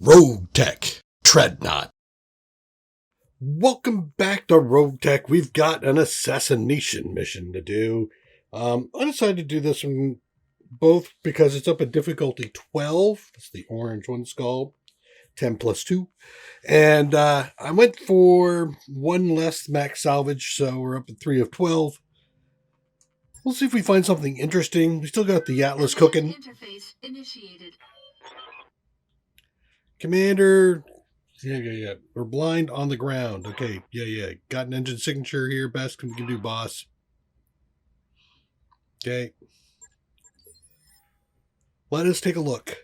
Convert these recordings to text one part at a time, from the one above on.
RogueTech, tread not. Welcome back to RogueTech. We've got an assassination mission to do. I decided to do this one both because it's up at difficulty 12. That's the orange one skull. 10 plus 2. And I went for one less max salvage, so we're up at 3 of 12. We'll see if we find something interesting. We still got the Atlas cooking. Interface initiated. Commander, yeah. We're blind on the ground. Okay, yeah. Got an engine signature here. Best we can do, boss. Okay. Let us take a look.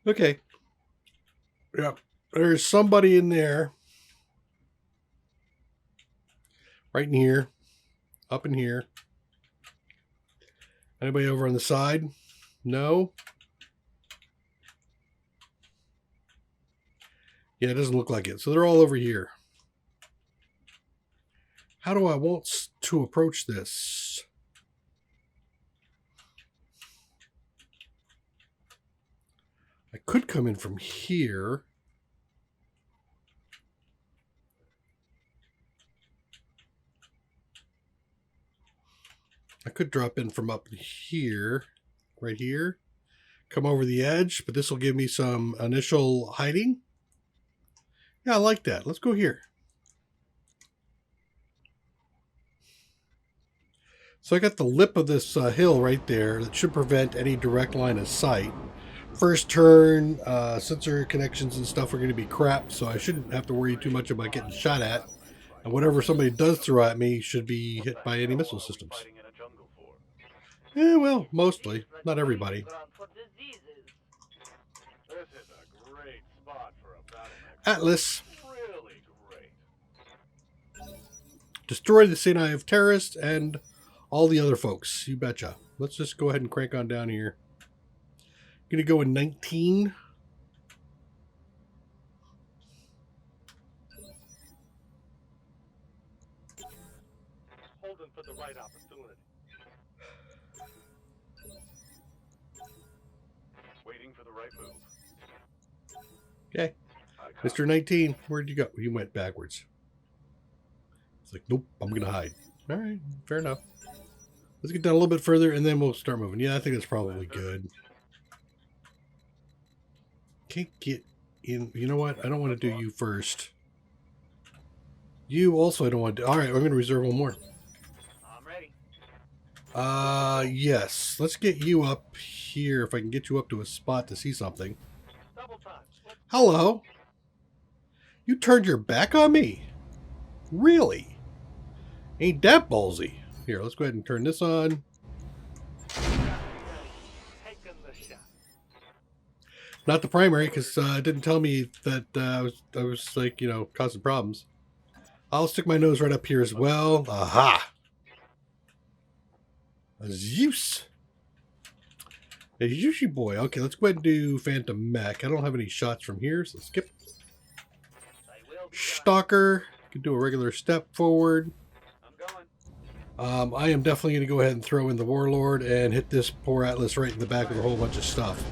Okay. Yeah, there's somebody in there. Right in here. Up in here. Anybody over on the side? No? Yeah, it doesn't look like it. So they're all over here. How do I want to approach this? I could come in from here. I could drop in from up here, right here, come over the edge, but this will give me some initial hiding. Yeah, I like that. Let's go here. So I got the lip of this hill right there that should prevent any direct line of sight. First turn, sensor connections and stuff are going to be crap, so I shouldn't have to worry too much about getting shot at. And whatever somebody does throw at me should be hit by any missile systems. Yeah, well, mostly. Not everybody. Atlas. Destroy the St. Eye of terrorists and all the other folks. You betcha. Let's just go ahead and crank on down here. Gonna go in 19. Holding for the right opportunity. Waiting for the right move. Okay. Mr. 19, where'd you go? You went backwards. It's like, nope, I'm gonna hide. All right, fair enough. Let's get down a little bit further and then we'll start moving. Yeah, I think that's probably good. Can't get in. You know what? I don't want to do you first. You also I don't want to do. All right, I'm going to reserve one more. I'm ready. Yes. Let's get you up here if I can get you up to a spot to see something. Double time. Hello. You turned your back on me? Really? Ain't that ballsy? Here, let's go ahead and turn this on. Taking the shot. Not the primary, because it didn't tell me that I was like, you know, causing problems. I'll stick my nose right up here as well. Aha! A Zeus. A Zeusy boy. Okay, let's go ahead and do Phantom Mech. I don't have any shots from here, so skip. Stalker. Can do a regular step forward. I'm going. I am definitely going to go ahead and throw in the Warlord and hit this poor Atlas right in the back with a whole bunch of stuff.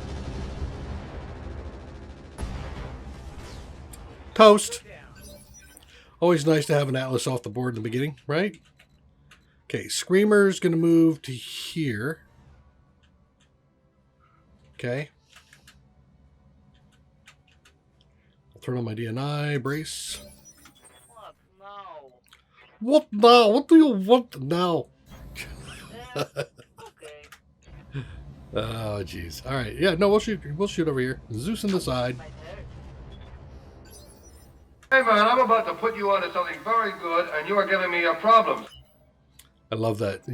Toast. Always nice to have an Atlas off the board in the beginning, right? Okay, Screamer's going to move to here. Okay. I'll turn on my DNI, brace. What now? What now? What do you want now? Okay. Oh, jeez. All right. Yeah, no, we'll shoot over here. Zeus on the side. My turn. Hey man, I'm about to put you onto something very good, and you are giving me a problem. I love that.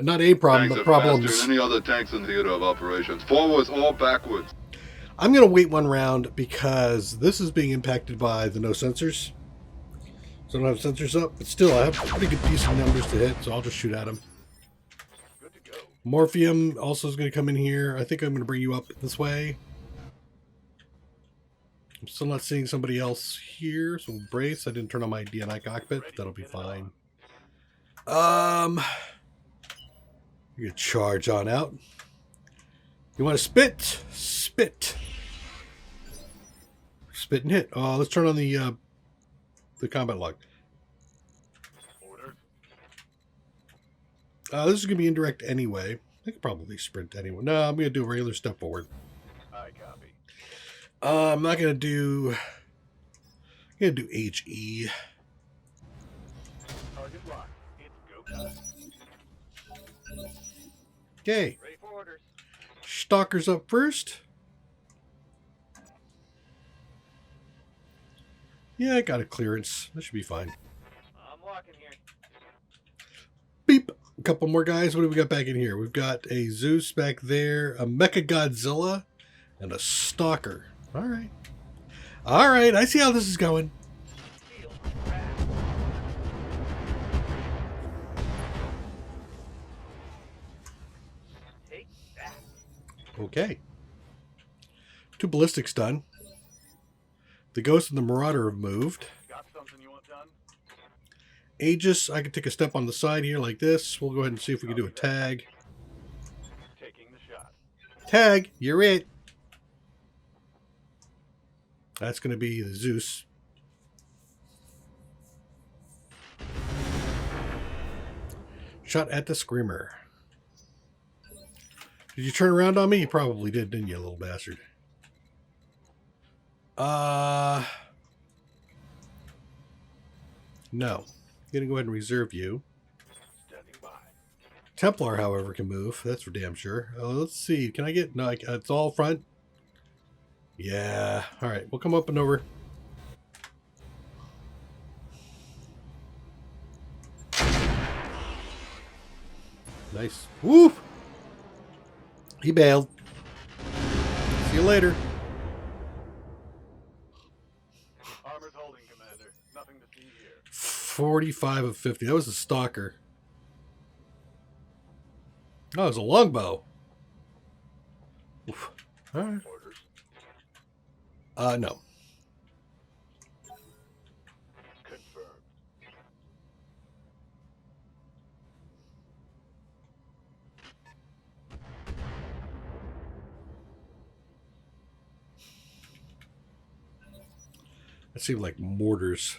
Not a problem, Tanks but are problems. faster than any other tanks in theater of operations. Forwards or backwards. I'm going to wait one round because this is being impacted by the no sensors. So I don't have sensors up, but still I have pretty good decent numbers to hit, so I'll just shoot at them. Good to go. Morphium also is going to come in here. I think I'm going to bring you up this way. I'm still not seeing somebody else here, so we'll brace. I didn't turn on my DNI cockpit, but that'll be fine. You can charge on out. You want to spit? Spit. Spit and hit. Let's turn on the combat log. Orders. This is going to be indirect anyway. I could probably sprint anyway. No, I'm going to do a regular step forward. I copy. I'm not going to do... I'm going to do HE. Target locked. It's go time. Okay. Ready for orders. Stalkers up first. Yeah, I got a clearance. That should be fine. I'm walking here. Beep. A couple more guys. What do we got back in here? We've got a Zeus back there, a Mecha Godzilla, and a Stalker. All right. All right. I see how this is going. Feel wrath. Take that. Okay. 2 ballistics done. The Ghost and the Marauder have moved. Got something you want done? Aegis, I can take a step on the side here like this. We'll go ahead and see if we can do a tag. Taking the shot. Tag, you're it. That's going to be the Zeus. Shot at the Screamer. Did you turn around on me? You probably did, didn't you, little bastard? No. I'm going to go ahead and reserve you. Standing by. Templar, however, can move. That's for damn sure. Let's see. Can I get... No, it's all front. Yeah. All right. We'll come up and over. Nice. Woo! He bailed. See you later. Armor's holding, Commander. Nothing to see here. 45 of 50. That was a stalker. Oh, it was a longbow. Oof. All right. Orders. No. Confirmed. That seemed like mortars.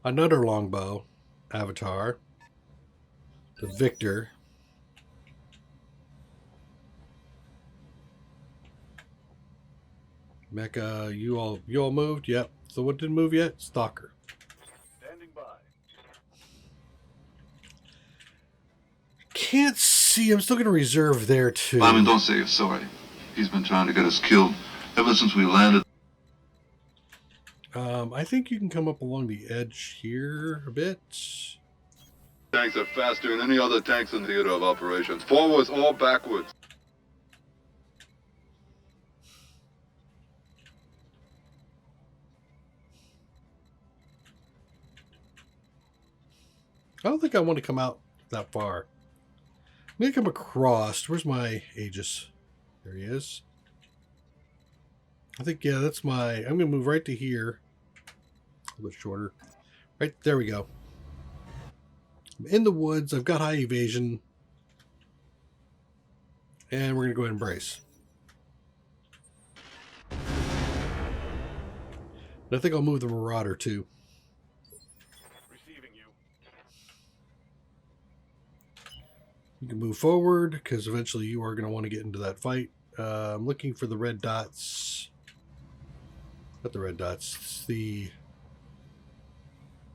Another longbow. Avatar. The Victor. Mecha, you all moved? Yep. So what didn't move yet? Stalker. Standing by. Can't see. I'm still going to reserve there too. Lyman, don't say you're sorry. He's been trying to get us killed ever since we landed. I think you can come up along the edge here a bit. Tanks are faster than any other tanks in theater of operations. Forwards or backwards. I don't think I want to come out that far. I'm going to come across. Where's my Aegis? There he is. I think, yeah, that's my... I'm going to move right to here. A little bit shorter. Right, there we go. I'm in the woods. I've got high evasion. And we're going to go ahead and brace. And I think I'll move the Marauder too. Receiving you. You can move forward because eventually you are going to want to get into that fight. I'm looking for the red dots. Not the red dots. It's the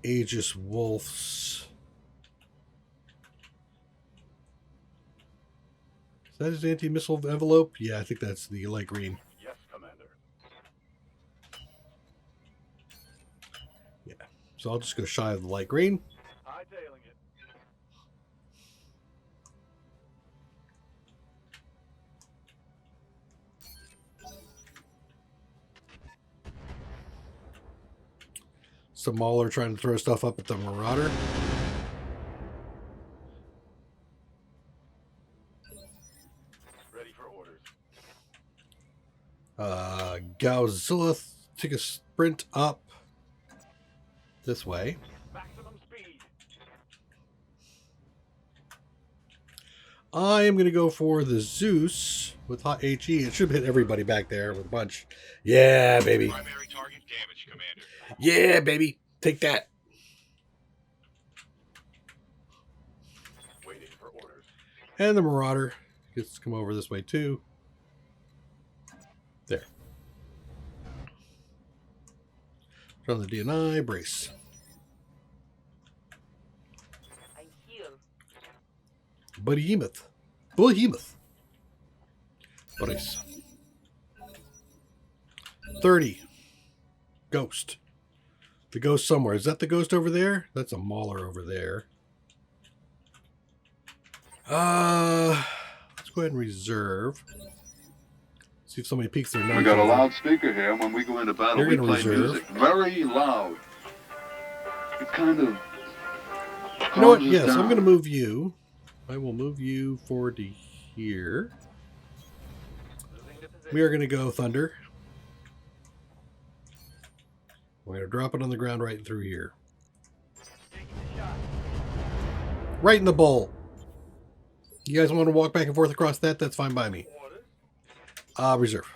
Aegis Wolves. Is that his anti-missile envelope? Yeah, I think that's the light green. Yes, Commander. Yeah. So I'll just go shy of the light green. Hightailing it. Some Mauler trying to throw stuff up at the Marauder. Ready for orders. Godzilla, take a sprint up this way. Maximum speed. I am going to go for the Zeus with hot HE. It should hit everybody back there with a bunch. Yeah, baby. Primary target damage, Commander. Yeah, baby. Take that. Waiting for orders. And the Marauder gets to come over this way too. There. From the DNI, brace. I heal. Behemoth. Behemoth. Brace. 30. Ghost. The ghost somewhere. Is that the ghost over there? That's a mauler over there. Let's go ahead and reserve. See if somebody peeks their nose. We got a over. loudspeaker here. When we go into battle, You're we gonna play reserve. music very loud. It kind of. You know what? calms us Yes, I'm down. going to move you. I will move you forward to here. Moving to position. We are going to go Thunder. We're going to drop it on the ground right through here. Taking the shot. Right in the bowl. You guys want to walk back and forth across that? That's fine by me. Orders. Reserve.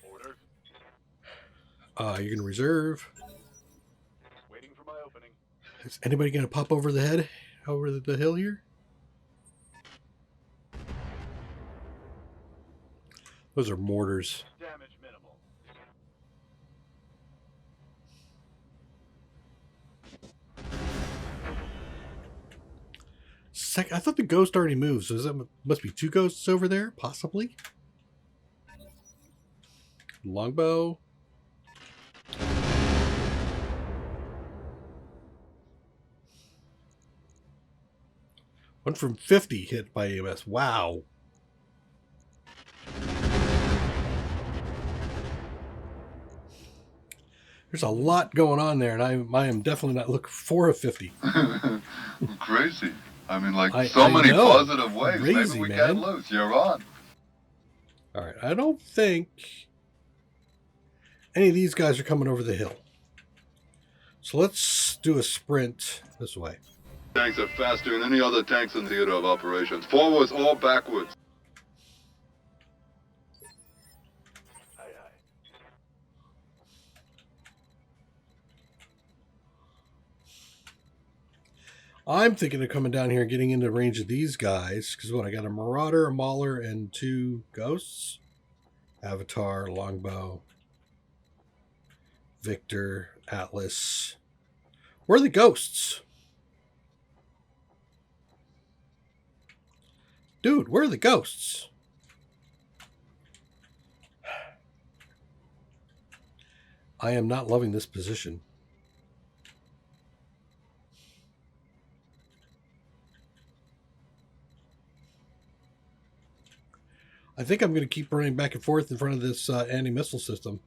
Orders. You're going to reserve. Waiting for my opening. Is anybody going to pop over the head? Over the hill here? Those are mortars. Damage minimal. I thought the ghost already moved, so that must be two ghosts over there, possibly. Longbow. One from 50 hit by EMS. Wow. There's a lot going on there, and I am definitely not looking for a 50. Crazy. I mean, like, I so many know. positive ways. Crazy, Maybe we man. can't lose. You're on. All right, I don't think any of these guys are coming over the hill. So let's do a sprint this way. Tanks are faster than any other tanks in theater of operations. Forwards or backwards. Aye, aye. I'm thinking of coming down here and getting into range of these guys. Because what, I got a Marauder, a Mauler, and two Ghosts. Avatar, Longbow, Victor, Atlas. Where are the Ghosts? Dude, where are the Ghosts? I am not loving this position. I think I'm going to keep running back and forth in front of this anti-missile system.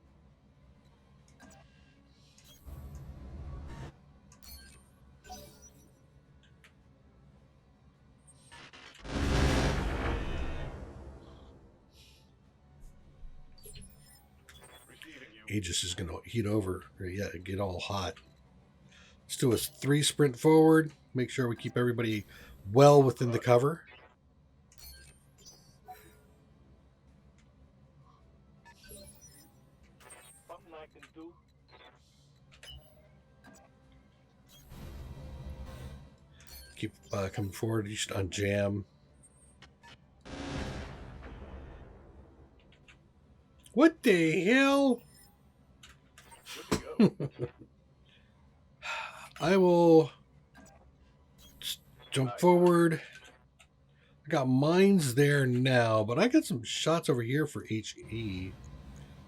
Receiving you. Aegis is going to heat over, or yeah, get all hot. Let's do a 3 sprint forward. Make sure we keep everybody well within the cover. Something I can do. Keep coming forward. You should unjam. What the hell? Good to go. I will just jump forward. I got mines there now, but I got some shots over here for HE.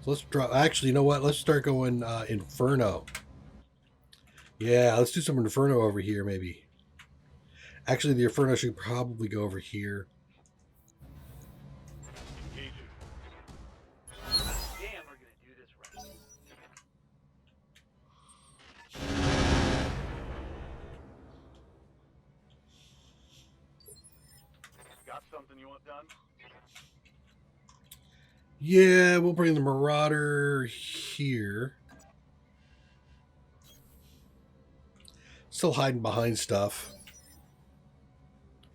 So let's drop. Actually, you know what? Let's start going Inferno. Yeah, let's do some Inferno over here, maybe. Actually, the Inferno should probably go over here. Engaging. Damn, we're gonna do this right. Got something you want done? Yeah, we'll bring the Marauder here. Still hiding behind stuff.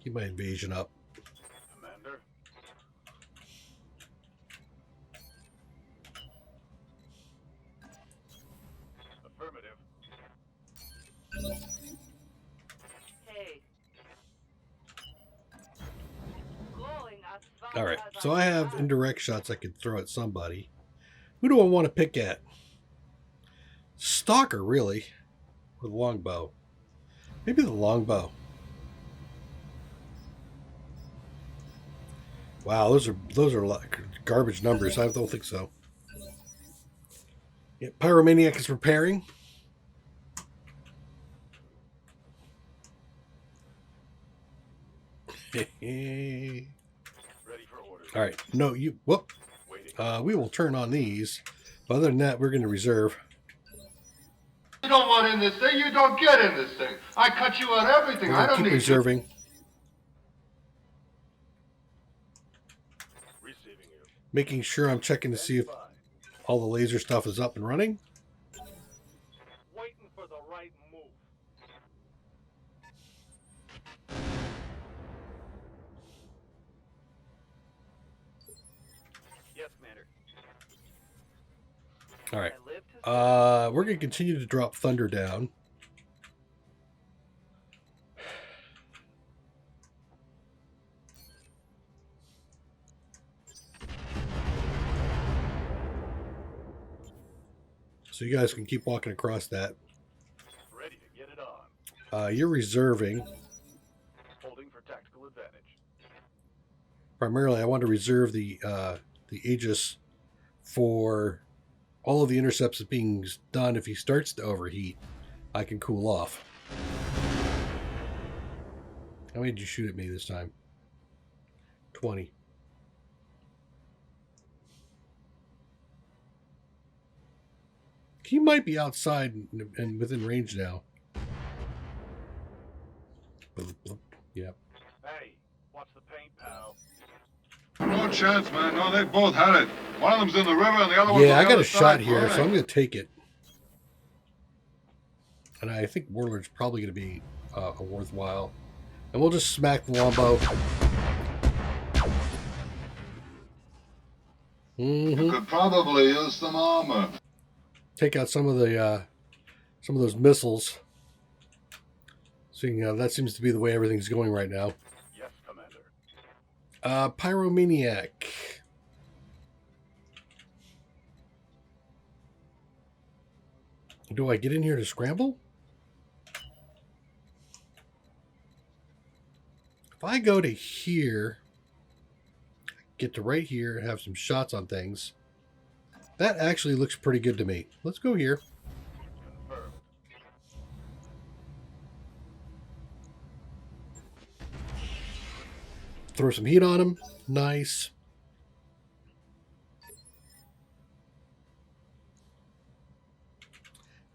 Keep my invasion up. Commander. Affirmative. Hey. Going as fast All right, as so I have can. indirect shots I can throw at somebody. Who do I want to pick at? Stalker, really, or the longbow? Maybe the longbow. Wow, those are like garbage numbers. I don't think so. Yeah, Pyromaniac is repairing. All Ready for orders. right, no, you. Whoop. Waiting. We will turn on these. But other than that, we're going to reserve. You don't want in this thing, you don't get in this thing. I cut you out everything. We're I going to don't keep need reserving. Receiving you. Making sure I'm checking to see if Stand by. all the laser stuff is up and running. Waiting for the right move. Yes, Commander. All right. I live to We're going to continue to drop thunder down. So you guys can keep walking across that. Ready to get it on. You're reserving. Holding for tactical advantage. Primarily, I want to reserve the Aegis for all of the intercepts being done. If he starts to overheat, I can cool off. How many did you shoot at me this time? 20. He might be outside and within range now. Yeah. Hey, watch the paint, pal. No chance, man. No, they both had it. One of them's in the river and the other one's Yeah, on I the got other a shot side, here, so burning. I'm going to take it. And I think Warlord's probably going to be a worthwhile. And we'll just smack the longbow. You could probably use some armor. Take out some of those missiles. Seeing that seems to be the way everything's going right now. Yes, Commander. Pyromaniac. Do I get in here to scramble? If I go to here, get to right here, have some shots on things, that actually looks pretty good to me. Let's go here. Confirmed. Throw some heat on him. Nice.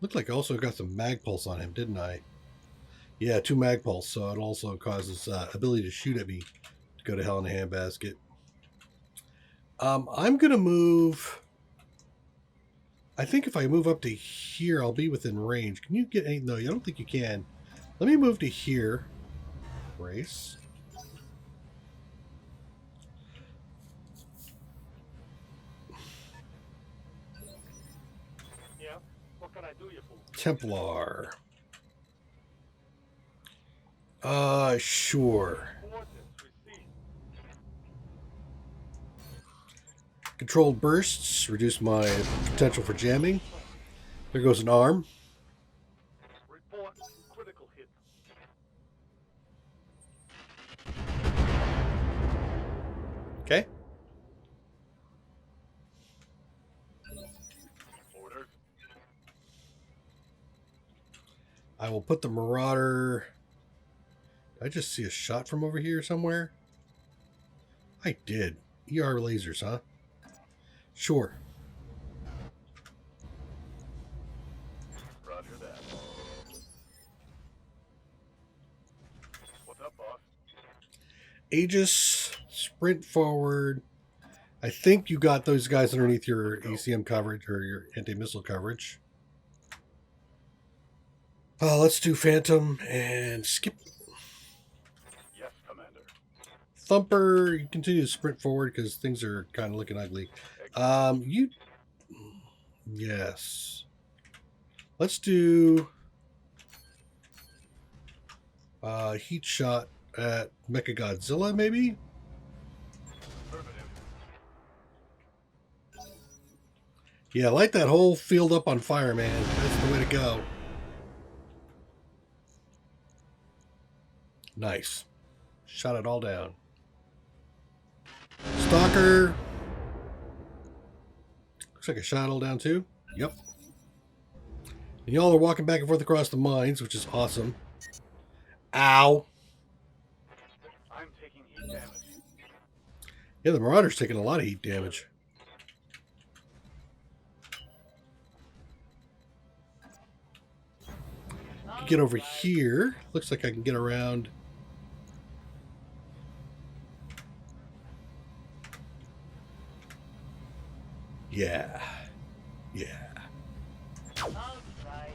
Looked like I also got some mag pulse on him, didn't I? Yeah, 2 mag pulse, so it also causes ability to shoot at me to go to hell in a handbasket. I'm going to move... I think if I move up to here, I'll be within range. Can you get any... No, I don't think you can. Let me move to here. Brace. Yeah? What can I do you for? Templar. Sure. Coordinates received. Controlled bursts. Reduce my potential for jamming. There goes an arm. Report critical hit. Okay. Orders. I will put the Marauder... Did I just see a shot from over here somewhere? I did. ER lasers, huh? Sure. Roger that. What's up, boss? Aegis, sprint forward. I think you got those guys underneath your ACM coverage or your anti-missile coverage. Let's do Phantom and skip. Yes, Commander. Thumper, you continue to sprint forward because things are kind of looking ugly. You... Yes. Let's do... heat shot at Mechagodzilla, maybe? Affirmative. Yeah, light that whole field up on fire, man. That's the way to go. Nice. Shot it all down. Stalker. Looks like I shot it all down too. Yep. And y'all are walking back and forth across the mines, which is awesome. Ow. I'm taking heat damage. Yeah, the Marauder's taking a lot of heat damage. Get over here. Looks like I can get around. Yeah. Yeah. Outside.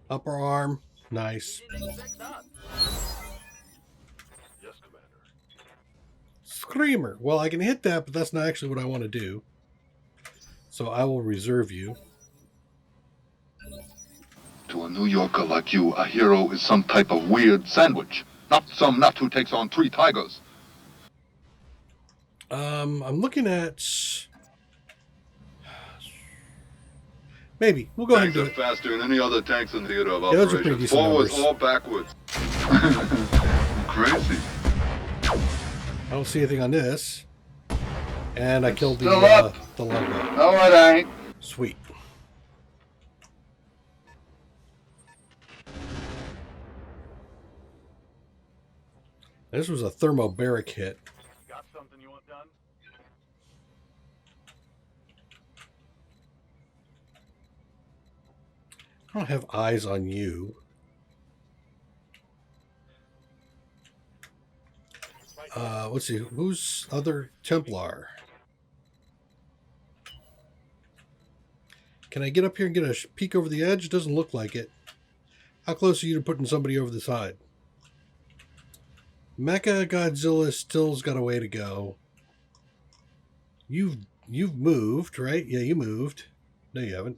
Upper arm. Nice. Didn't expect that. Yes, Commander. Screamer. Well, I can hit that, but that's not actually what I want to do. So I will reserve you. To a New Yorker like you, a hero is some type of weird sandwich. Not some nut who takes on 3 tigers. I'm looking at... Maybe. We'll go ahead and Tanks do are it. faster than any other tanks in theater of Yeah, those are pretty operations. decent Forwards numbers. or backwards. Crazy. I don't see anything on this. And I killed Still up. the longbow. No, it ain't. Sweet. This was a thermobaric hit. Got something you want done? I don't have eyes on you. Let's see. Who's other Templar? Can I get up here and get a peek over the edge? Doesn't look like it. How close are you to putting somebody over the side? Mechagodzilla still's got a way to go. You've moved, right? Yeah, you moved. No, you haven't.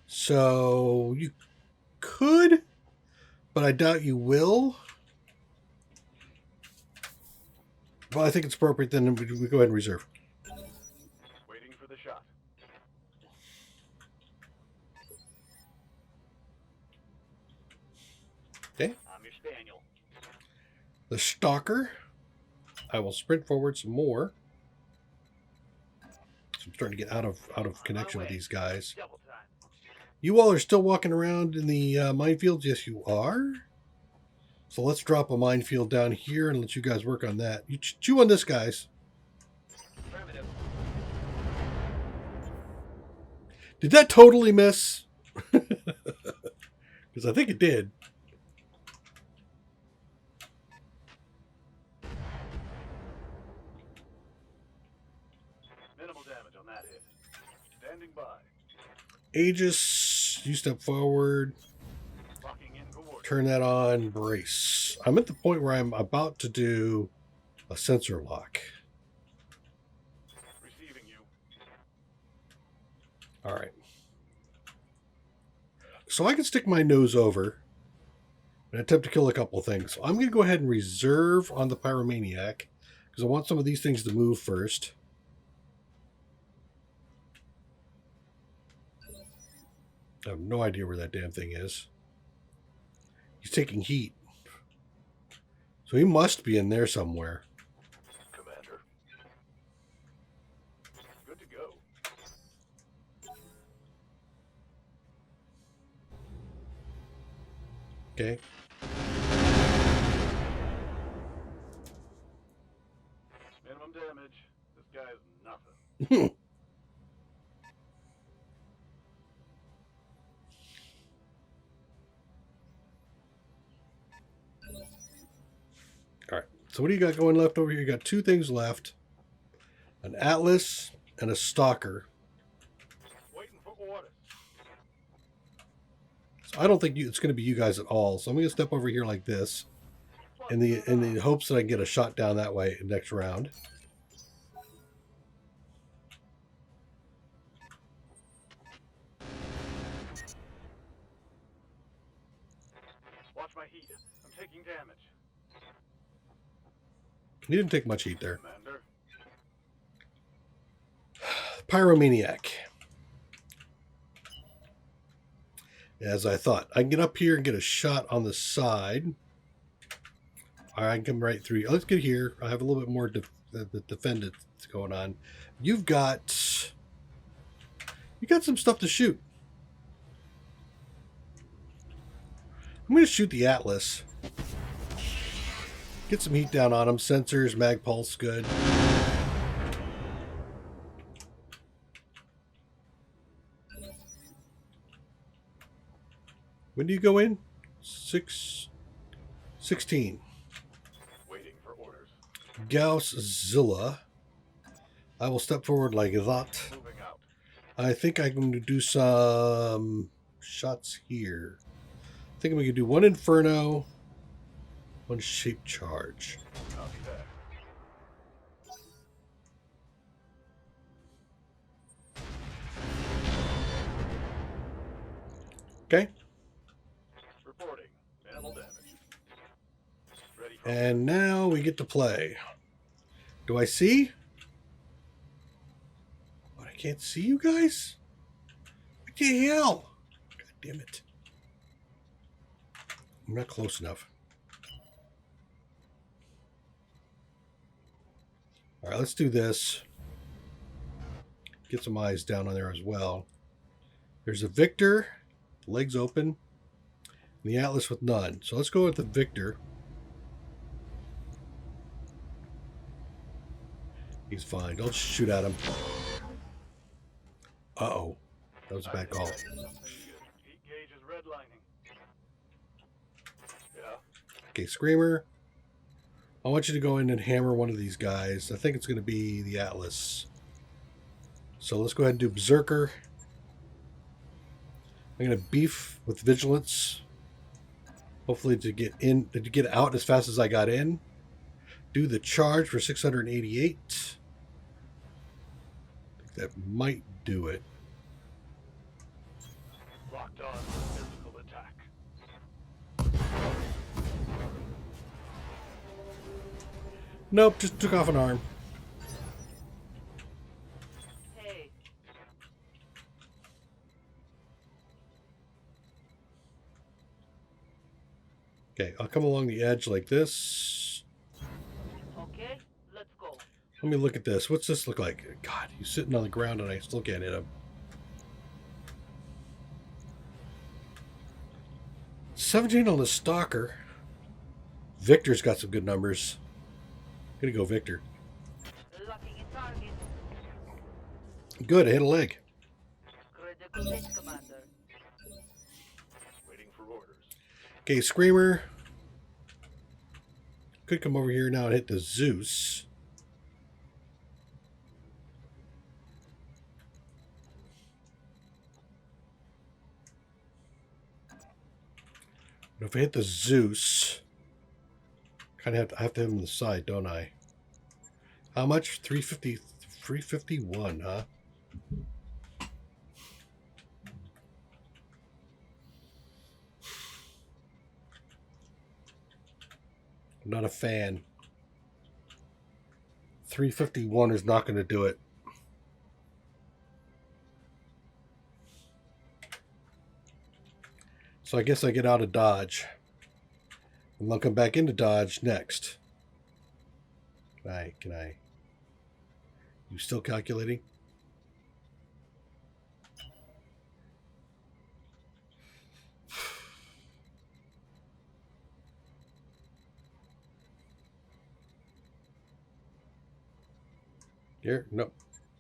So you could, but I doubt you will. Well, I think it's appropriate then we go ahead and reserve. Waiting for the shot. Okay. I'm your spaniel. The Stalker. I will sprint forward some more. So I'm starting to get out of connection with these guys. Double time. You all are still walking around in the minefields? Yes, you are. So let's drop a minefield down here and let you guys work on that. You chew on this, guys. Affirmative. Did that totally miss? Because I think it did. Minimal damage on that hit. Standing by. Aegis, you step forward. Locking in coordinates. Turn that on. Brace. I'm at the point where I'm about to do a sensor lock. Receiving you. All right. So I can stick my nose over and attempt to kill a couple of things. So I'm going to go ahead and reserve on the Pyromaniac because I want some of these things to move first. I have no idea where that damn thing is. He's taking heat. So he must be in there somewhere. Commander. Good to go. Okay. Minimum damage. This guy's nothing. All right. So what do you got going left over here? You got two things left. An Atlas and a stalker. Waiting for orders. So I don't think it's going to be you guys at all. So I'm going to step over here like this, in the hopes that I can get a shot down that way next round. Watch my heat. I'm taking damage. You didn't take much heat there. Commander. Pyromaniac. As I thought. I can get up here and get a shot on the side. All right, I can come right through. Let's get here. I have a little bit more defended going on. You got some stuff to shoot. I'm going to shoot the Atlas. Get some heat down on him. Sensors, mag pulse, good. When do you go in? 16. Waiting for orders. Gauss Zilla. I will step forward like that. Moving out. I think I'm going to do some shots here. I think I'm going to do one Inferno, one Shape Charge. Copy that. Okay. Reporting. Minimal damage. Ready for And now we get to play. Do I see? What, I can't see you guys? What the hell? God damn it. I'm not close enough. All right, let's do this. Get some eyes down on there as well. There's a Victor, legs open, and the Atlas with none. So let's go with the Victor. He's fine. Don't shoot at him. Uh-oh. That was a bad call. Heat gauge is redlining. Yeah. Okay, Screamer. I want you to go in and hammer one of these guys. I think it's going to be the Atlas. So let's go ahead and do Berserker. I'm going to beef with Vigilance. Hopefully to get out as fast as I got in. Do the charge for 688. I think that might do it. Locked on. Physical attack. Nope, just took off an arm. Hey, Okay, I'll come along the edge like this. okay, let's go. Let me look at this. What's this look like? God, he's sitting on the ground and I still can't hit him. 17 on the Stalker. Victor's got some good numbers. Gonna go Victor. Locking in target. Good, I hit a leg. Critical hit, Commander. Waiting for orders. Okay, Screamer. Could come over here now and hit the Zeus. But if I hit the Zeus, I have to have him on the side, don't I? How much? 350, 351, huh? I'm not a fan. 351 is not going to do it. So I guess I get out of dodge. And I'll come back into dodge next. Can I? You still calculating? Here? Nope.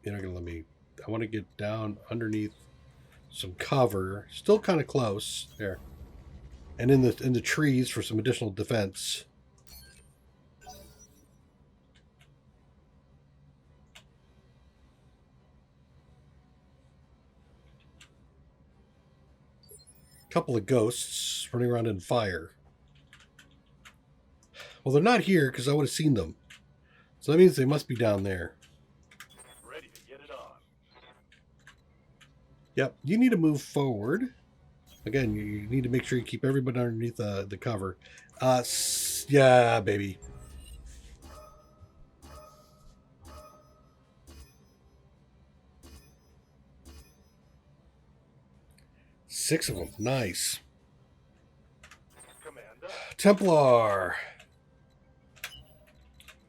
You're not going to let me. I want to get down underneath some cover. Still kind of close. There. And in the trees for some additional defense. Couple of ghosts running around in fire. Well, they're not here because I would have seen them. So that means they must be down there. Ready to get it on. Yep, you need to move forward. Again, you need to make sure you keep everybody underneath the cover. Yeah, baby. Six of them. Nice. Commander. Templar.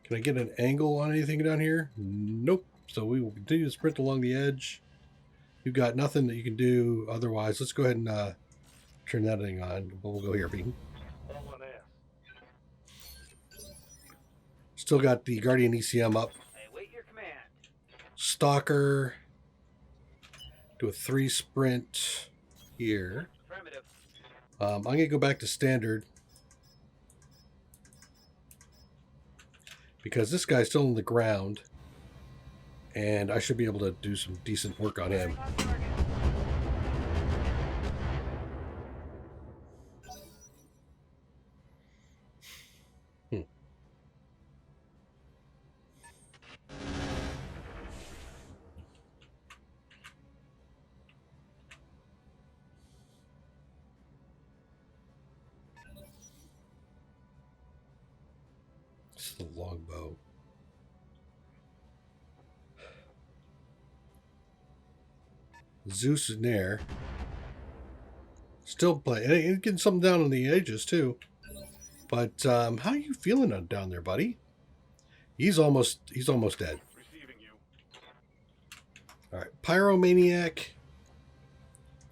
Can I get an angle on anything down here? Nope. So we will continue to sprint along the edge. You've got nothing that you can do otherwise. Let's go ahead and turn that thing on. We'll go here, Bean. All on ass. Still got the Guardian ECM up. I await your command. Stalker. Do a 3 sprint here. Affirmative. I'm going to go back to standard. Because this guy's still on the ground. And I should be able to do some decent work on him. On target. It's the longbow. Zeus in there. Still playing. And getting something down on the edges too. But how are you feeling down there, buddy? He's almost dead. Receiving you. All right, Pyromaniac.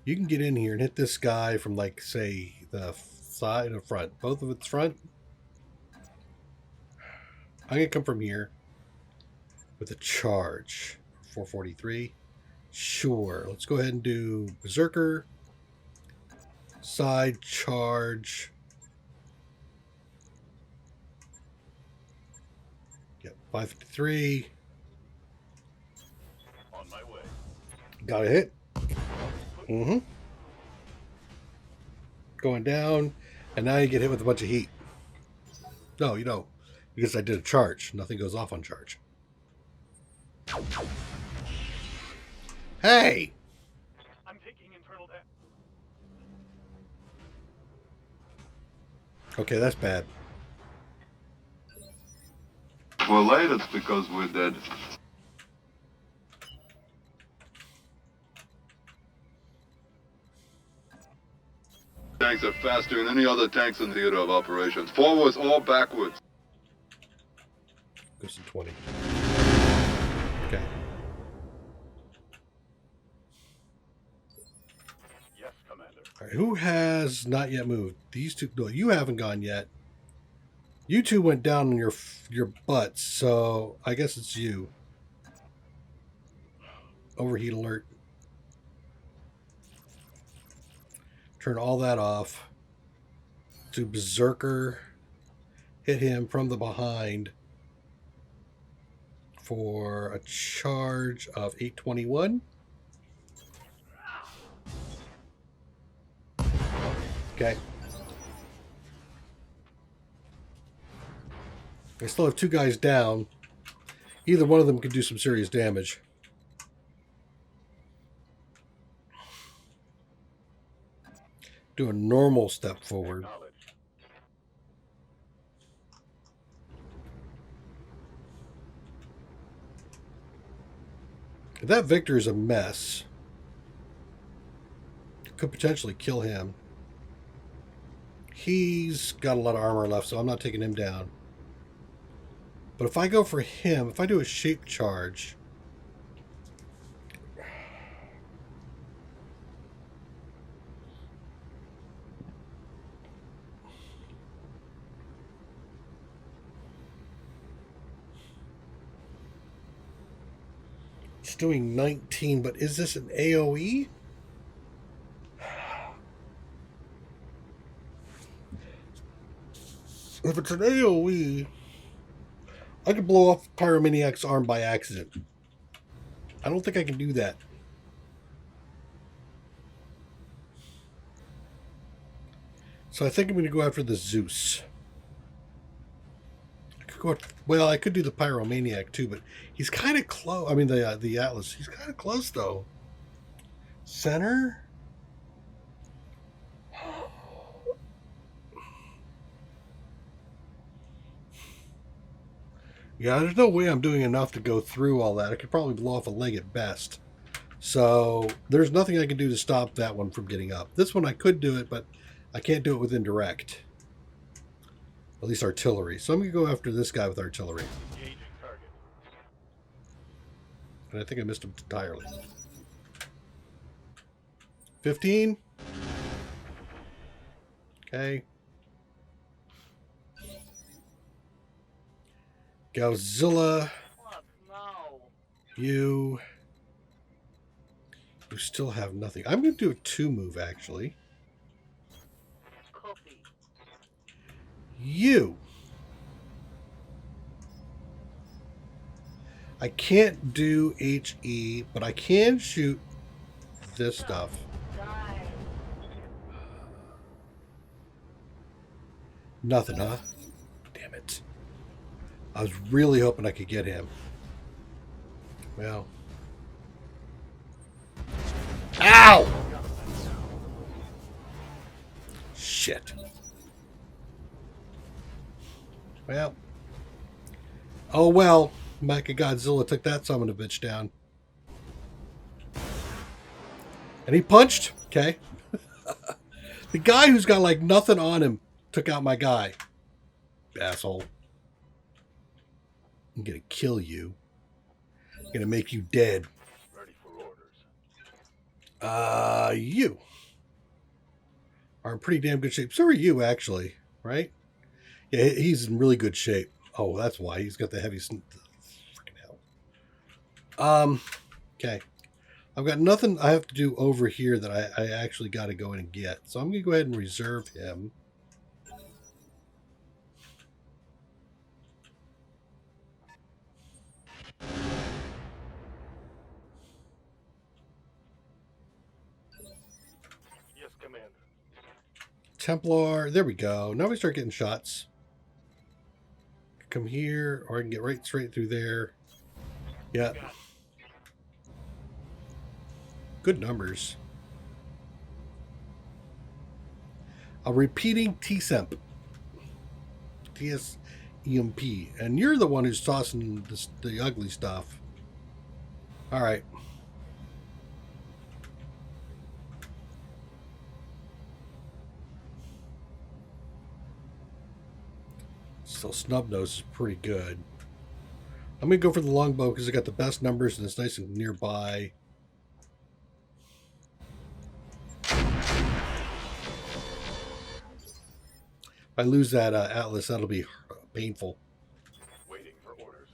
You can get in here and hit this guy from, like, say, the side or front. Both of its front. I'm gonna come from here with a charge. 443. Sure. Let's go ahead and do Berserker. Side charge. Yep, 553. On my way. Got a hit. Mm-hmm. Going down. And now you get hit with a bunch of heat. No, you don't. Because I did a charge. Nothing goes off on charge. Hey! I'm taking internal damage. Okay, that's bad. We're late, it's because we're dead. Tanks are faster than any other tanks in theater of operations. Forwards or backwards. Goes to 20. Okay. Yes, Commander. All right, who has not yet moved? These two. No, you haven't gone yet. You two went down on your butts, so I guess it's you. Overheat alert. Turn all that off. Do Berserker. Hit him from the behind for a charge of 821. Okay. I still have two guys down. Either one of them could do some serious damage. Do a normal step forward. Acknowledged. That Victor is a mess. Could potentially kill him. He's got a lot of armor left, so I'm not taking him down. But if I go for him, if I do a shape charge... It's doing 19, but is this an AoE? If it's an AoE, I could blow off Pyromaniac's arm by accident. I don't think I can do that. So I think I'm going to go after the Zeus. I could go, well, I could do the Pyromaniac too, but he's kind of close. I mean, the Atlas. He's kind of close though. Center. Yeah, there's no way I'm doing enough to go through all that. I could probably blow off a leg at best. So there's nothing I can do to stop that one from getting up. This one I could do it, but I can't do it with indirect. At least artillery. So I'm going to go after this guy with artillery. Engaging target. And I think I missed him entirely. 15. Okay. Godzilla. What now? You still have nothing. I'm going to do a 2 move, actually. Copy. You. I can't do HE, but I can shoot this stuff. Die. Nothing, huh? Damn it. I was really hoping I could get him. Well. Ow! Shit. Well. Oh well. Mechagodzilla took that son of a bitch down. And he punched. Okay. The guy who's got like nothing on him took out my guy. Asshole. I'm gonna kill you. I'm gonna make you dead. Ready for orders. You are in pretty damn good shape. So are you, actually, right? Yeah, he's in really good shape. Oh, that's why he's got the heavy. Freaking hell. Okay. I've got nothing I have to do over here that I actually got to go in and get. So I'm gonna go ahead and reserve him. Yes, Commander. Templar, there we go. Now we start getting shots. Come here, or I can get right straight through there. Yeah. Good numbers. A repeating TSEMP. TSEMP. And you're the one who's tossing the ugly stuff. Alright. Still, Snubnose is pretty good. I'm going to go for the longbow because I got the best numbers and it's nice and nearby. If I lose that Atlas, that'll be painful. Waiting for orders.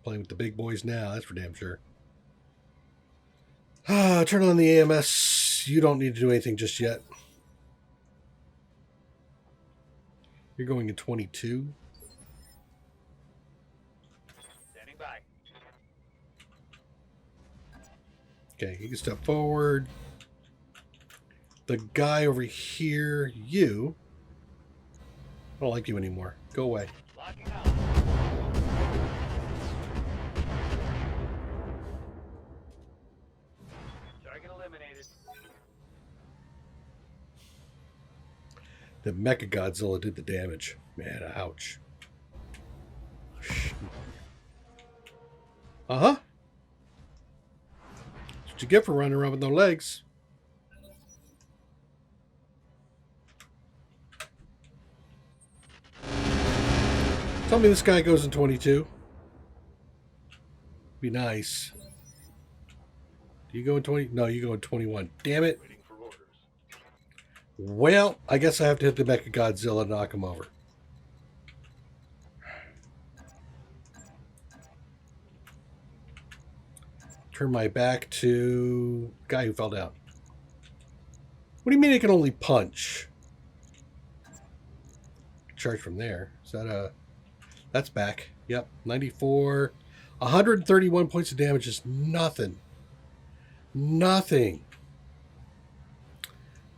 Playing with the big boys now, that's for damn sure. Turn on the AMS. You don't need to do anything just yet. You're going in 22. Standing by. Okay, you can step forward. The guy over here, you. I don't like you anymore. Go away. Locking out. Target eliminated. The Mechagodzilla did the damage. Man, ouch. Uh-huh. That's what you get for running around with no legs. Tell me this guy goes in 22. Be nice. Do you go in 20? No, you go in 21. Damn it. Waiting for orders. Well, I guess I have to hit the Mechagodzilla and knock him over. Turn my back to the guy who fell down. What do you mean it can only punch? Charge from there. Is that a... That's back. Yep, 94. 131 points of damage is nothing. Nothing.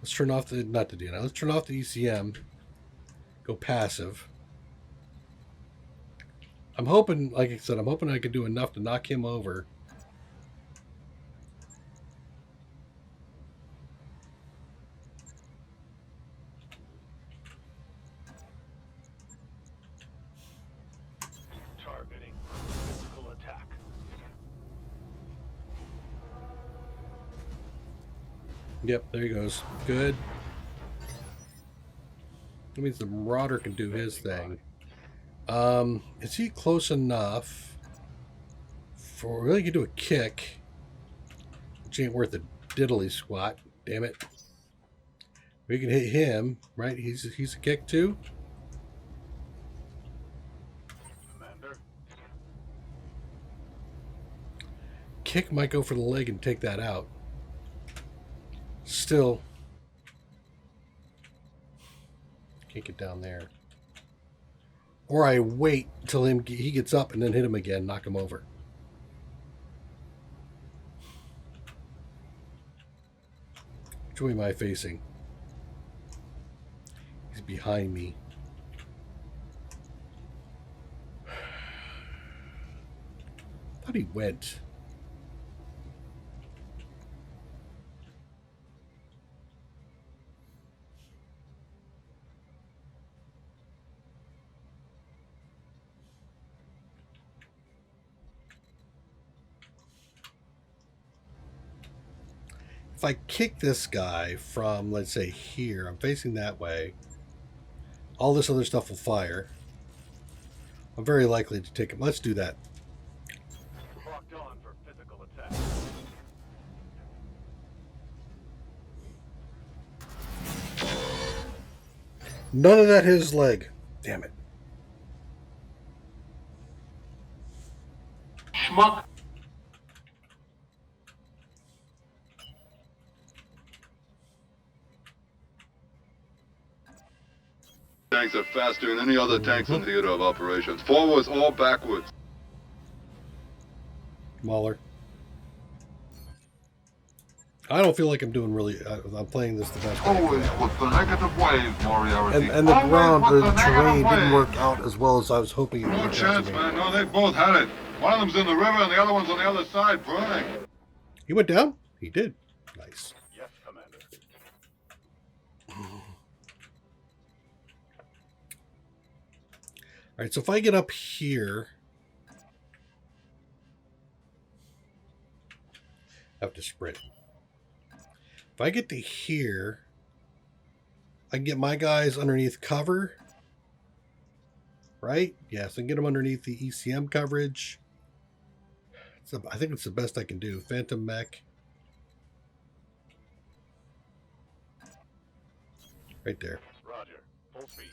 Let's turn off the, not the DNI, let's turn off the ECM. Go passive. I'm hoping, like I said, I'm hoping I can do enough to knock him over. Targeting. Physical attack. Yep, there he goes. Good. That means the Marauder can do his thing. Is he close enough for really can do a kick? Which ain't worth a diddly squat. Damn it. We can hit him, right? He's a kick too. Commander. Kick might go for the leg and take that out. Still, can't get down there. Or I wait till he gets up and then hit him again, knock him over. Which way am I facing? He's behind me. Thought he went. If I kick this guy from, let's say, here, I'm facing that way, all this other stuff will fire. I'm very likely to take him. Let's do that. Locked on for physical attack. None of that hit his leg. Damn it. Schmuck. Tanks are faster than any other tanks in theater of operations. Forwards or backwards. Mauler. I don't feel like I'm doing really. I'm playing this the best way. Always put the negative waves, Moriarty. And the Always ground, put the negative terrain didn't waves. work out as well as I was hoping it would No work out chance, to me. man. No, they both had it. One of them's in the river and the other one's on the other side, burning. He went down? He did. Nice. Yes, Commander. All right, so if I get up here, I have to sprint. If I get to here, I can get my guys underneath cover, right? Yes, I can get them underneath the ECM coverage. So I think it's the best I can do. Phantom Mech. Right there. Roger. Full speed.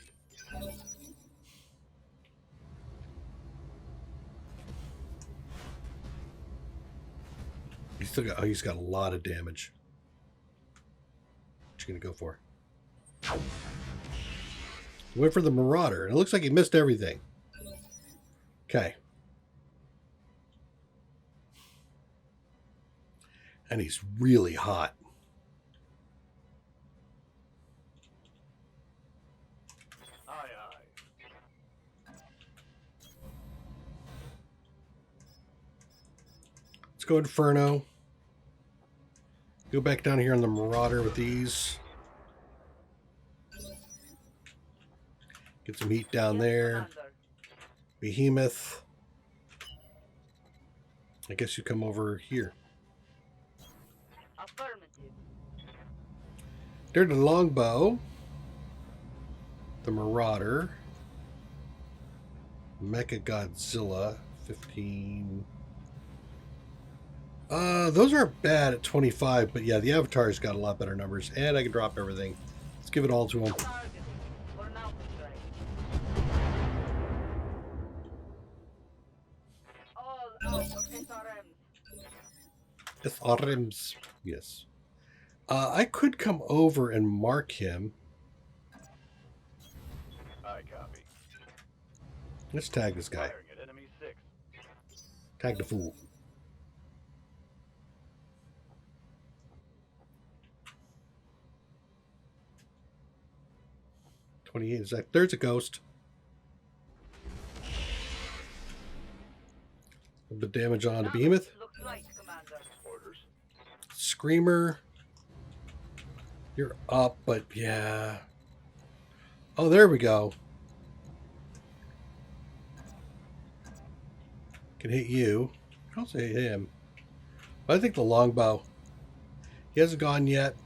He's still got. Oh, he's got a lot of damage. What you gonna go for? He went for the Marauder, and it looks like he missed everything. Okay. And he's really hot. Aye, aye. Let's go Inferno. Go back down here on the Marauder with these. Get some heat down Yes, there. Commander. Behemoth. I guess you come over here. Affirmative. There's the Longbow. The Marauder. Mecha Godzilla. 15. Those aren't bad at 25, but yeah, the Avatar's got a lot better numbers, and I can drop everything. Let's give it all to him. Targeting. For now, strike. All out of SRMs. SRMs. Yes. I could come over and mark him. Aye, copy. Let's tag this guy. Firing at enemy 6. Tag the fool. 28. Is that there's a ghost. A bit of damage on the behemoth. Looks right, Commander. Orders. Screamer. You're up, but yeah. Oh, there we go. Can hit you. I'll say him. But I think the longbow. He hasn't gone yet.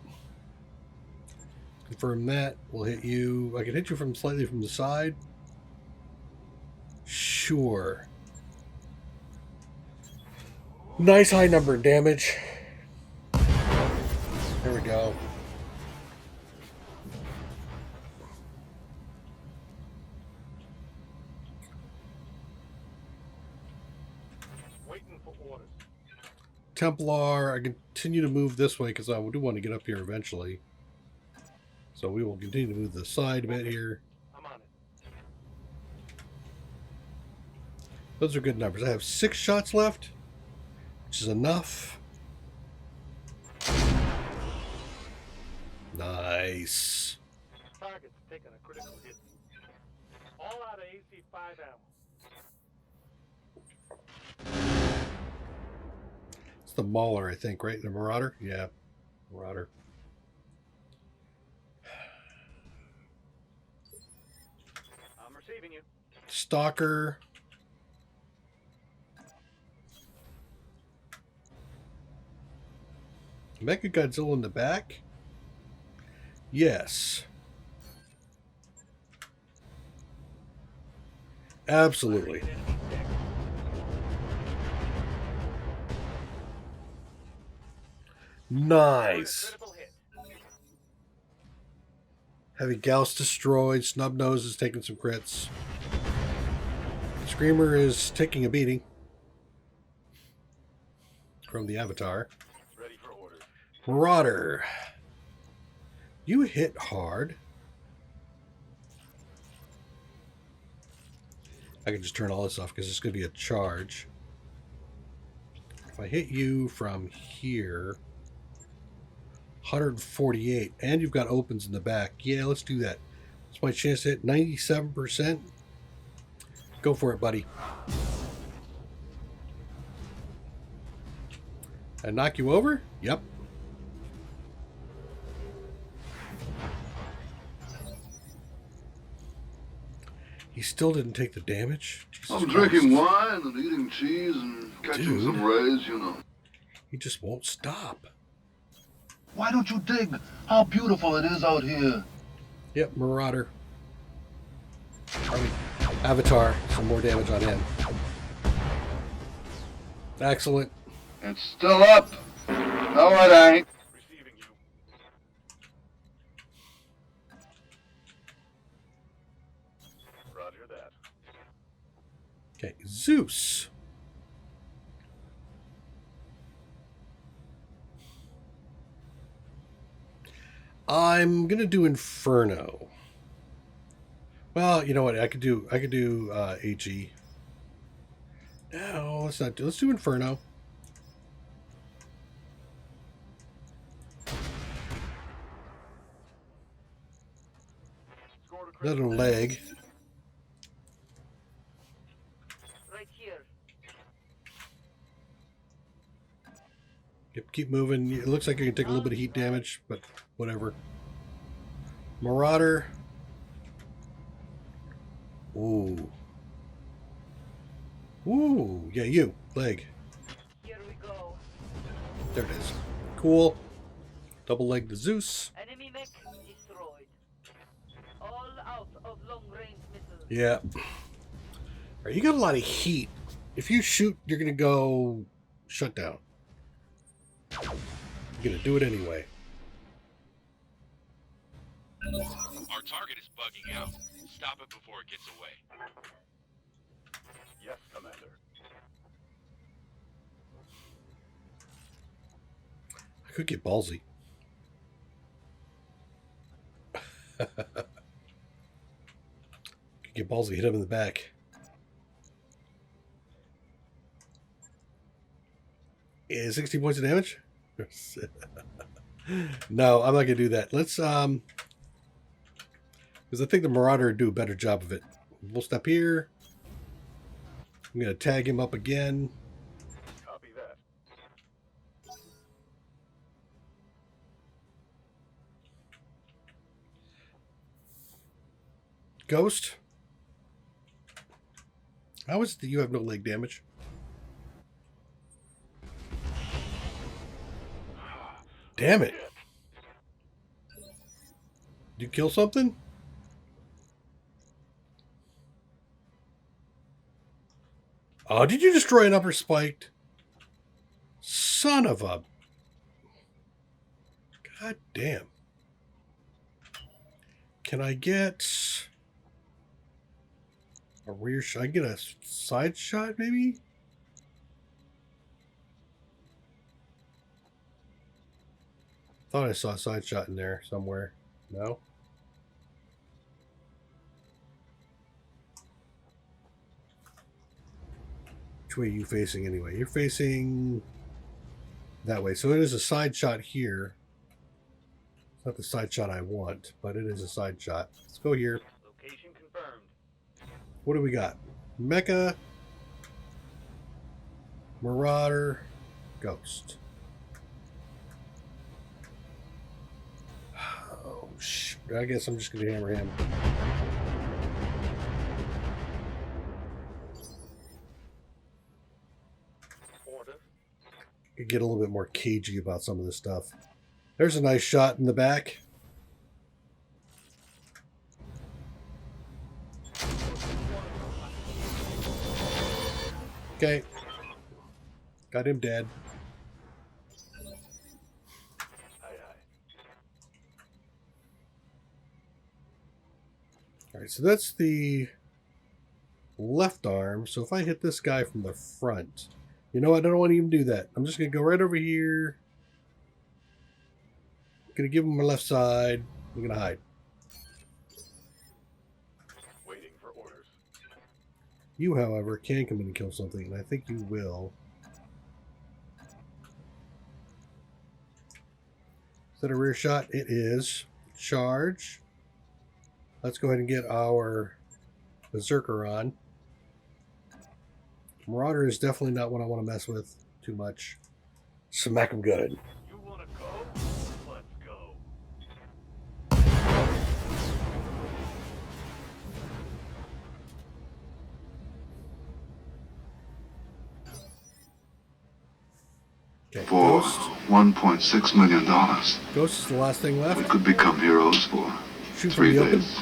Confirm that. We'll hit you. I can hit you from slightly from the side. Sure. Nice high number of damage. There we go. Waiting for orders. Templar, I continue to move this way because I do want to get up here eventually. So we will continue to move the side a bit here. I'm on it. Those are good numbers. I have 6 shots left, which is enough. Nice. Target's taking a critical hit. All out of AC-5 ammo. It's the Mauler, I think, right? The Marauder? Yeah. Marauder. I'm receiving you. Stalker. Mecha Godzilla in the back? Yes. Absolutely. Nice. Critical hit. Heavy Gauss destroyed. Snubnose is taking some crits. Screamer is taking a beating from the Avatar. Ready for orders. Marauder. You hit hard. I can just turn all this off because it's going to be a charge. If I hit you from here, 148, and you've got opens in the back. Yeah, let's do that. It's my chance to hit 97%. Go for it, buddy. And knock you over? Yep. He still didn't take the damage. Jesus I'm Christ. drinking wine and eating cheese and catching Dude. some rays, you know. He just won't stop. Why don't you dig how beautiful it is out here? Yep, Marauder. Avatar. Some more damage on him. Excellent. It's still up. No, it ain't. Receiving you. Roger that. Okay, Zeus. I'm gonna do Inferno. Well, you know what? I could do AG. No, let's not do. Let's do Inferno. Scored a critical Another leg. Right here. Yep, keep moving. It looks like you can take a little bit of heat damage, but whatever. Marauder. Ooh. Ooh. Yeah, you. Leg. Here we go. There it is. Cool. Double leg to Zeus. Enemy mech destroyed. All out of long-range missiles. Yeah. Alright, you got a lot of heat. If you shoot, you're going to go shut down. You're going to do it anyway. Our target is bugging out. Stop it before it gets away. Yes, Commander. I could get ballsy. Could get ballsy, hit him in the back. Is 60 points of damage? No, I'm not gonna do that. Let's Because I think the Marauder would do a better job of it. We'll step here. I'm going to tag him up again. Copy that. Ghost. How is it that you have no leg damage? Damn it. Did you kill something? Oh, did you destroy an upper spiked? Son of a... God damn. Can I get a rear shot? I get a side shot, maybe? Thought I saw a side shot in there somewhere. No? Which way are you facing anyway? You're facing that way. So it is a side shot here. It's not the side shot I want, but it is a side shot. Let's go here. Location confirmed. What do we got? Mecha, Marauder, Ghost. Oh, shit. I guess I'm just going to hammer him. Order. Could get a little bit more cagey about some of this stuff. There's a nice shot in the back. Okay. Got him dead. Aye, aye. Alright, so that's the left arm. So if I hit this guy from the front, you know what? I don't want to even do that. I'm just going to go right over here. Going to give him my left side. I'm going to hide. Waiting for orders. You, however, can come in and kill something, and I think you will. Is that a rear shot? It is. Charge. Let's go ahead and get our Berserker on. Marauder is definitely not what I want to mess with too much. Smack him good. You wanna go? Let's go. Okay, For Ghost. $1.6 million, Ghost is the last thing we left. could become heroes for Shoot from 3 the open. days.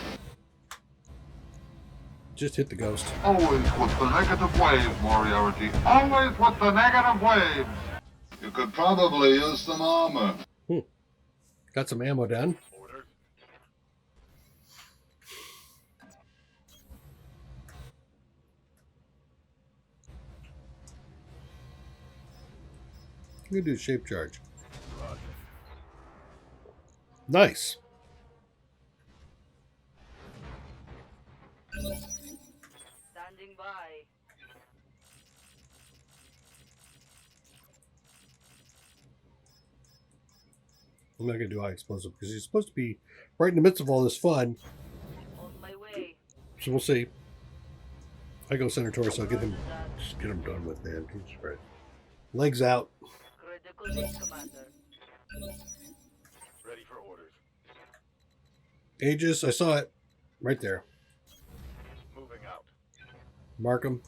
Just hit the Ghost. Always with the negative wave, Moriarty. Always with the negative wave. You could probably use some armor. Got some ammo done. Orders. I'm going to do a shape charge. Roger. Nice. Standing by. I'm not going to do high explosive because he's supposed to be right in the midst of all this fun. On my way. So we'll see. I go center torso. Get him, Roger that. just get him done with, man. Jesus Christ. Legs out. Critical hit, Commander. Ready for orders. Aegis. I saw it. Right there. Moving out. Mark him.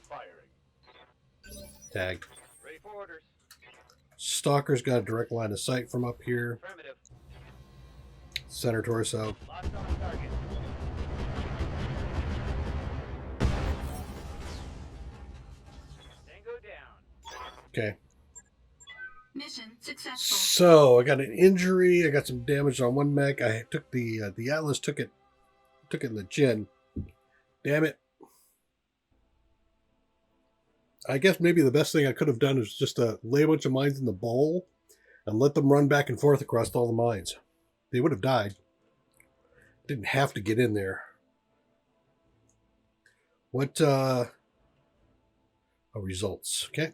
Firing. Tag. Ready for orders. Stalker's got a direct line of sight from up here. Affirmative. Center torso. Locked on target. Tango down. Okay. Mission successful. So I got an injury. I got some damage on one mech. I took the Atlas took it in the chin. Damn it. I guess maybe the best thing I could have done is just lay a bunch of mines in the bowl and let them run back and forth across all the mines. They would have died. Didn't have to get in there. What results? Okay.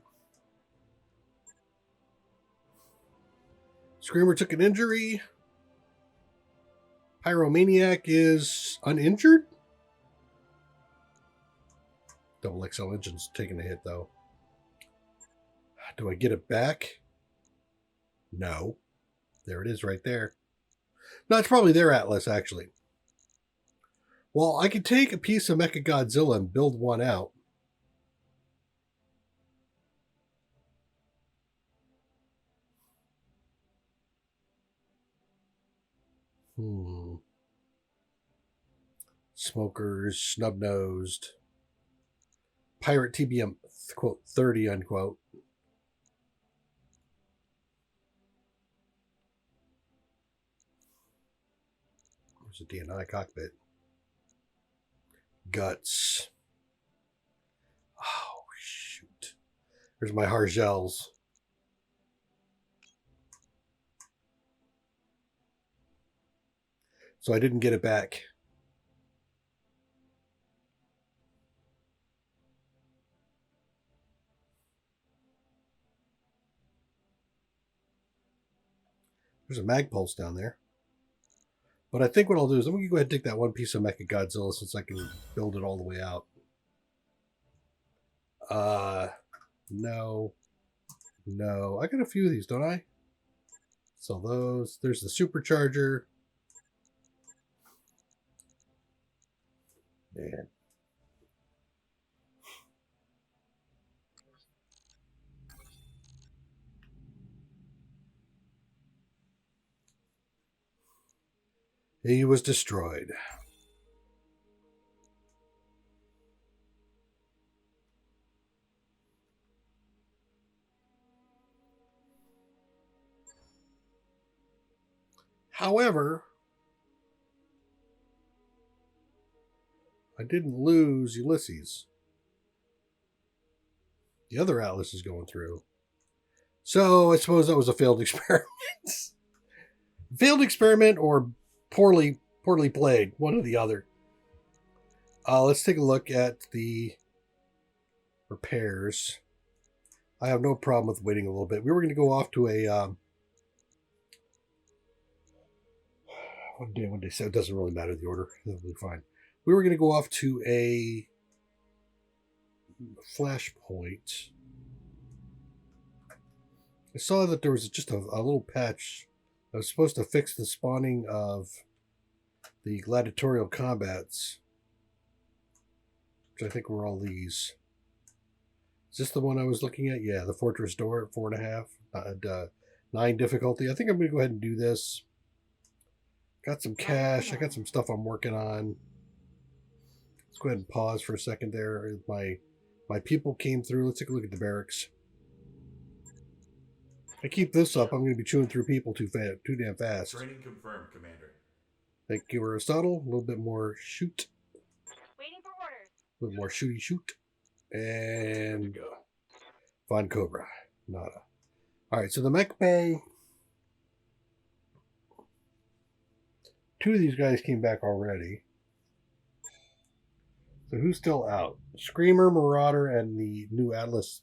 Screamer took an injury. Pyromaniac is uninjured. Double XL engine's taking a hit, though. Do I get it back? No. There it is right there. No, it's probably their Atlas, actually. Well, I could take a piece of Mechagodzilla and build one out. Smokers, snub-nosed. Pirate TBM, quote, 30, unquote. There's a DNI cockpit. Guts. Oh, shoot. There's my Hargels. So I didn't get it back. There's a mag pulse down there. But I think what I'll do is I'm going to go ahead and take that one piece of Mechagodzilla since I can build it all the way out. No. No. I got a few of these, don't I? So those. There's the supercharger. Man. He was destroyed. However, I didn't lose Ulysses. The other Atlas is going through. So I suppose that was a failed experiment. Failed experiment or poorly played, one or the other. Let's take a look at the repairs. I have no problem with waiting a little bit. We were going to go off to a one day, so it doesn't really matter the order. That'll be fine. We were going to go off to a flashpoint. I saw that there was just a little patch that was supposed to fix the spawning of the gladiatorial combats, which I think were all these. Is this the one I was looking at? Yeah, the Fortress Door at 4.5, 9 difficulty. I think I'm going to go ahead and do this. Got some cash. I got some stuff I'm working on. Let's go ahead and pause for a second there. My people came through. Let's take a look at the barracks. If I keep this up, I'm going to be chewing through people too damn fast. Training confirmed, Commander. Thank you, Aristotle. A little bit more shoot. Waiting for orders. A little more shooty shoot. And go. Von Cobra. Nada. Alright, so the mech bay. 2 of these guys came back already. So who's still out? Screamer, Marauder, and the new Atlas.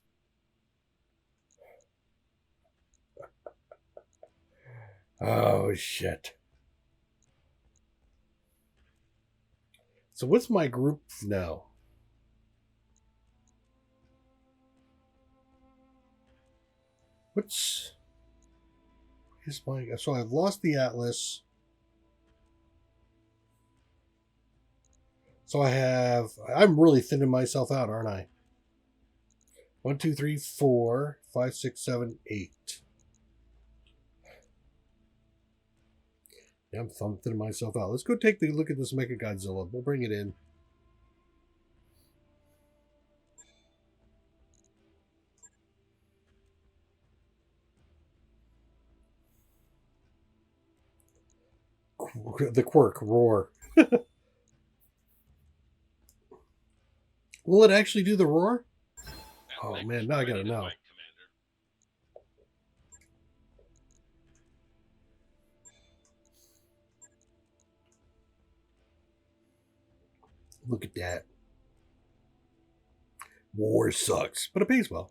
Oh, shit. So what's my group now? What's... Is my... So I've lost the Atlas. So I have... I'm really thinning myself out, aren't I? 1, 2, 3, 4, 5, 6, 7, 8. Yeah, I'm thinning myself out. Let's go take a look at this Mechagodzilla. We'll bring it in. The quirk, roar. Will it actually do the roar? Oh man, now I gotta know. Look at that. War sucks, but it pays well.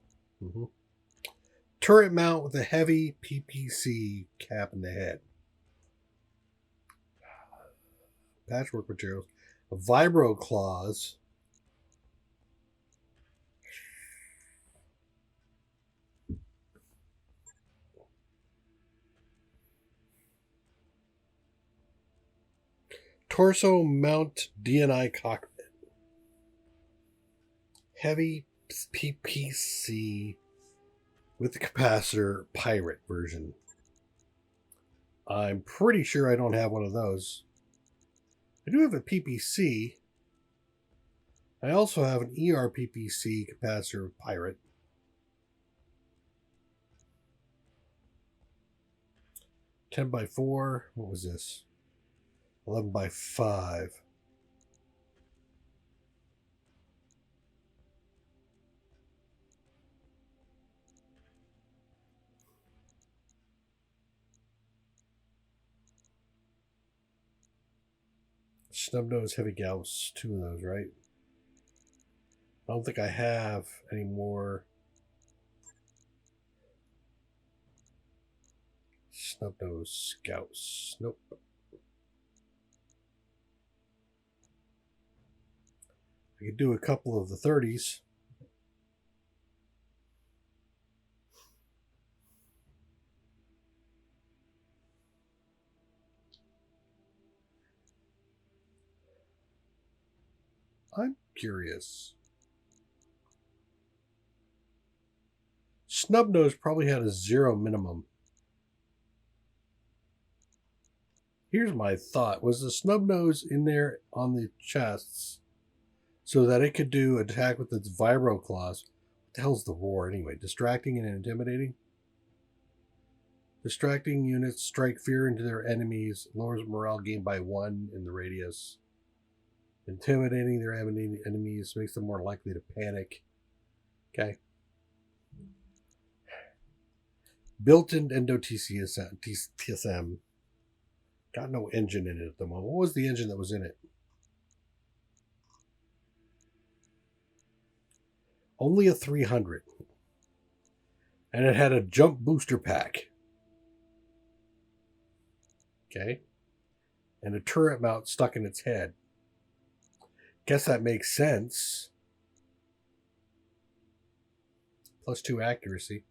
Turret mount with a heavy PPC cap in the head. patchwork materials, a vibro claws. Torso mount DNI cockpit. Heavy PPC with the capacitor pirate version. I'm pretty sure I don't have one of those. I do have a PPC. I also have an ERPPC capacitor pirate. Ten by 4. What was this? 11 by 5. Snub-nose heavy gauss, 2 of those, right? I don't think I have any more snub-nose gauss. Nope. I could do a couple of the 30s. I'm curious. Snub-nose probably had a 0 minimum. Here's my thought. Was the snub-nose in there on the chests so that it could do attack with its vibro claws? What the hell's the roar anyway? Distracting and intimidating? Distracting units strike fear into their enemies, lowers morale gained by 1 in the radius. Intimidating their enemies makes them more likely to panic. Okay. Built-in Endo TSM. Got no engine in it at the moment. What was the engine that was in it? Only a 300. And it had a jump booster pack. Okay. And a turret mount stuck in its head. Guess that makes sense. +2 accuracy.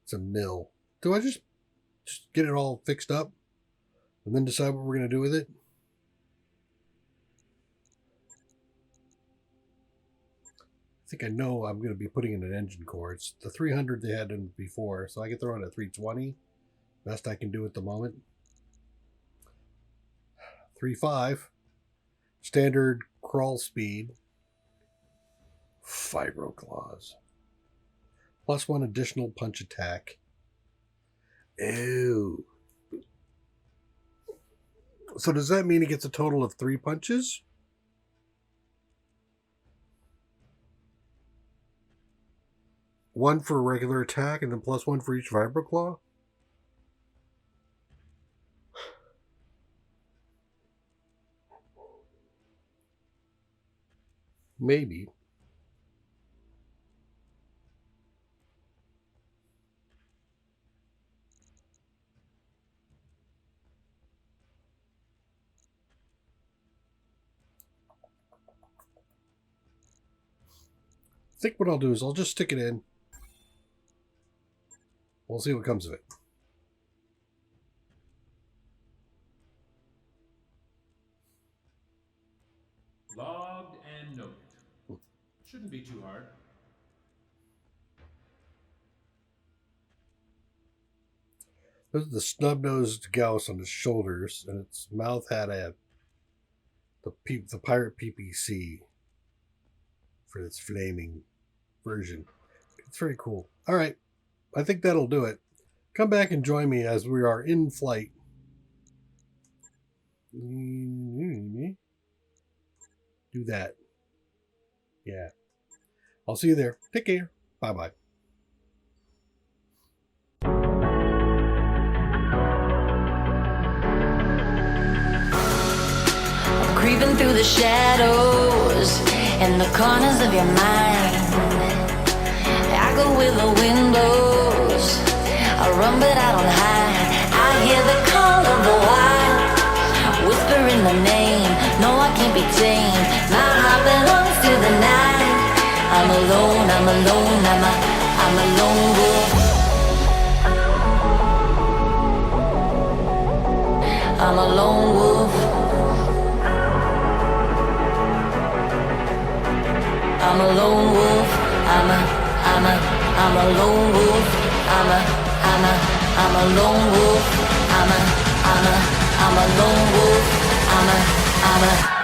It's a mill. Do I just get it all fixed up and then decide what we're going to do with it? I think I know I'm going to be putting in an engine core. It's the 300 they had in before, so I can throw in a 320. Best I can do at the moment. 3.5. Standard crawl speed. Vibro claws. +1 additional punch attack. Ew. So does that mean he gets a total of 3 punches? One for a regular attack and then +1 for each vibro claw? Maybe. I think what I'll do is I'll just stick it in. We'll see what comes of it. Logged and noted. Shouldn't be too hard. This is the snub-nosed gauss on his shoulders, and its mouth had the pirate PPC for its flaming version. It's very cool. All right, I think that'll do it. Come back and join me as we are in flight. Do that. Yeah. I'll see you there. Take care. Bye-bye. Creeping through the shadows in the corners of your mind. I go with the windows. I run but I don't hide. I hear the call of the wild, whispering the name. No, I can't be tamed. My heart belongs to the night. I'm alone, I'm alone, I'm a lone wolf. I'm a lone wolf. I'm a lone wolf. I'm a lone wolf. I'm a lone wolf. I'm a lone wolf. I'm a